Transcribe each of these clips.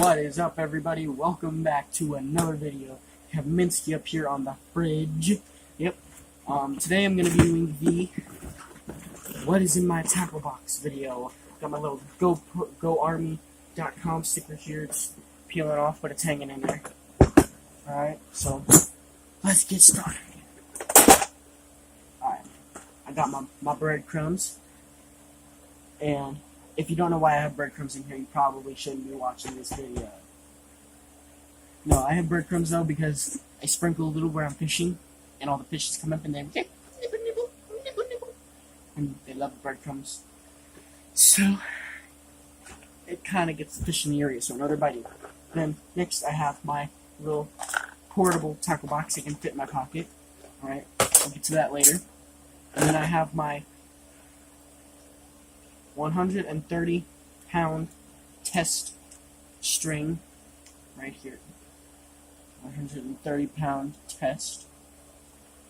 What is up, everybody? Welcome back to another video. We have Minsky up here on the fridge. Yep. Today I'm going to be doing the What is in my tackle box video. Got my little GoArmy.com sticker here. Just peel it off, but it's hanging in there. Alright, so let's get started. Alright, I got my breadcrumbs. And if you don't know why I have breadcrumbs in here, you probably shouldn't be watching this video. No, I have breadcrumbs though because I sprinkle a little where I'm fishing, and all the fishes come up and they nibble, nibble, nibble, nibble, and they love the breadcrumbs. So it kind of gets the fish in the area, so another biting. Then next I have my little portable tackle box that can fit in my pocket. Alright, I'll get to that later. And then I have my 130-pound test string right here. 130-pound test.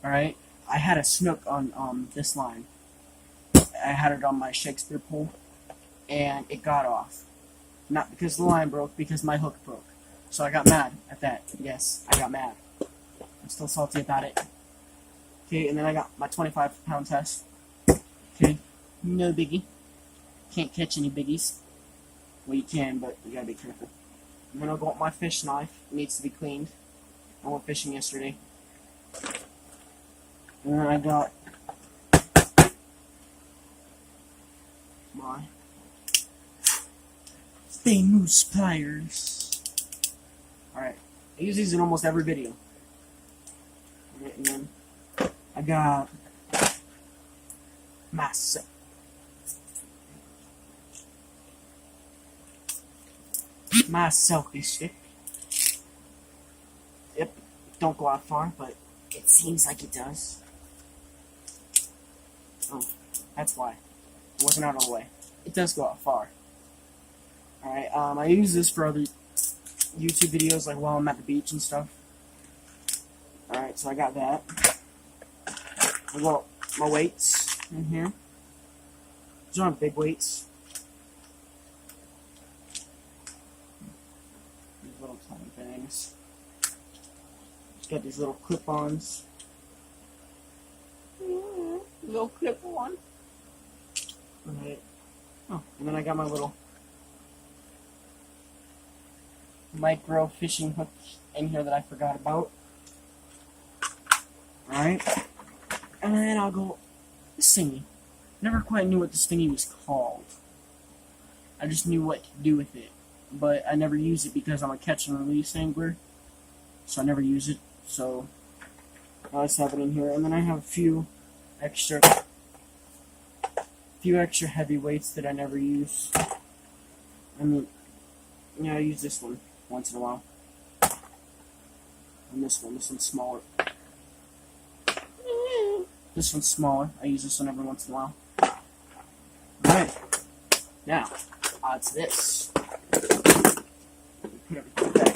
Alright, I had a snook on this line. I had it on my Shakespeare pole, and it got off. Not because the line broke, because my hook broke. So I got mad at that. Yes, I got mad. I'm still salty about it. Okay, and then I got my 25-pound test. Okay, no biggie. Can't catch any biggies. Well, you can, but you gotta be careful. I'm gonna go with my fish knife. It needs to be cleaned. I went fishing yesterday. And then I got my famous pliers. Alright, I use these in almost every video. Alright, and then I got myself. My selfie stick. Yep, don't go out far, but it seems like it does. Oh, that's why. It wasn't out all the way. It does go out far. Alright, I use this for other YouTube videos, like while I'm at the beach and stuff. Alright, so I got that. I got my weights in here. These aren't big weights. Little tiny things. Just got these little clip-ons. Little clip-on. Alright. Oh, and then I got my little micro fishing hook in here that I forgot about. Alright. And then I'll go this thingy. Never quite knew what this thingy was called. I just knew what to do with it. But I never use it because I'm a catch and release angler, so I never use it. So I just have it in here, and then I have a few extra heavy weights that I never use. I mean, yeah, I use this one once in a while, and this one's smaller. This one's smaller. I use this one every once in a while. Alright, now on to this. Put everything back.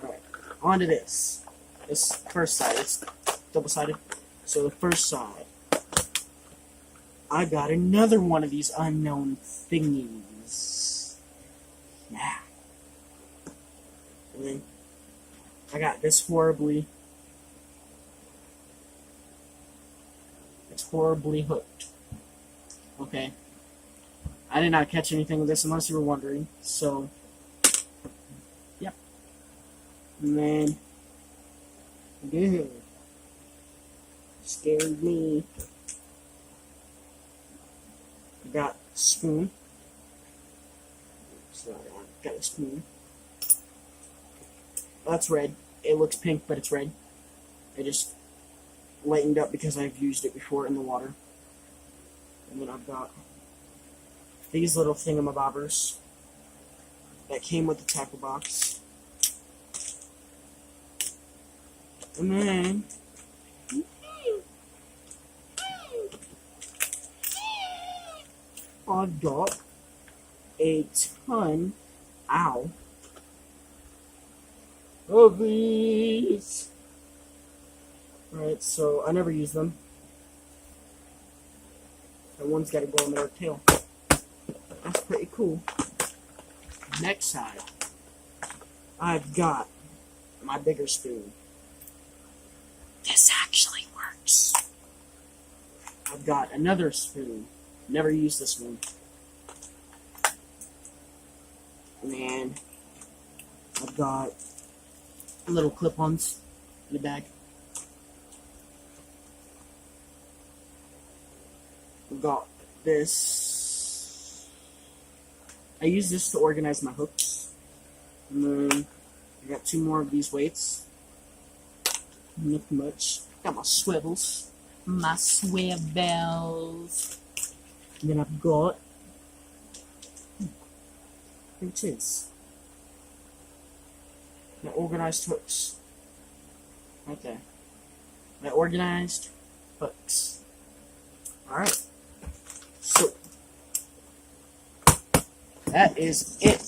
Alright, on to this. This first side, it's double-sided. So the first side, I got another one of these unknown thingies. Yeah. And then I got this it's horribly hooked. Okay. I did not catch anything with this unless you were wondering, so, yep. And then, good. Scared me. I got a spoon. So I got a spoon. That's red. It looks pink, but it's red. I just lightened up because I've used it before in the water. And then I've got these little thingamabobbers that came with the tackle box. And then I've got a ton, ow, of these. Alright, so I never use them. And one's got a glow in the dark tail. That's pretty cool. Next side, I've got my bigger spoon. This actually works. I've got another spoon. Never used this one. And I've got little clip-ons in the bag. I've got this. I use this to organize my hooks. And then I got 2 more of these weights. Not much. Got my swivels. My swivels. And then I've got pinches. My organized hooks. Right there. My organized hooks. Alright. So that is it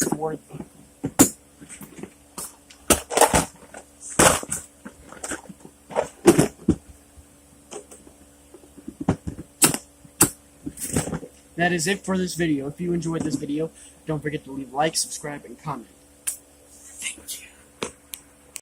for this video. If you enjoyed this video, don't forget to leave a like, subscribe, and comment.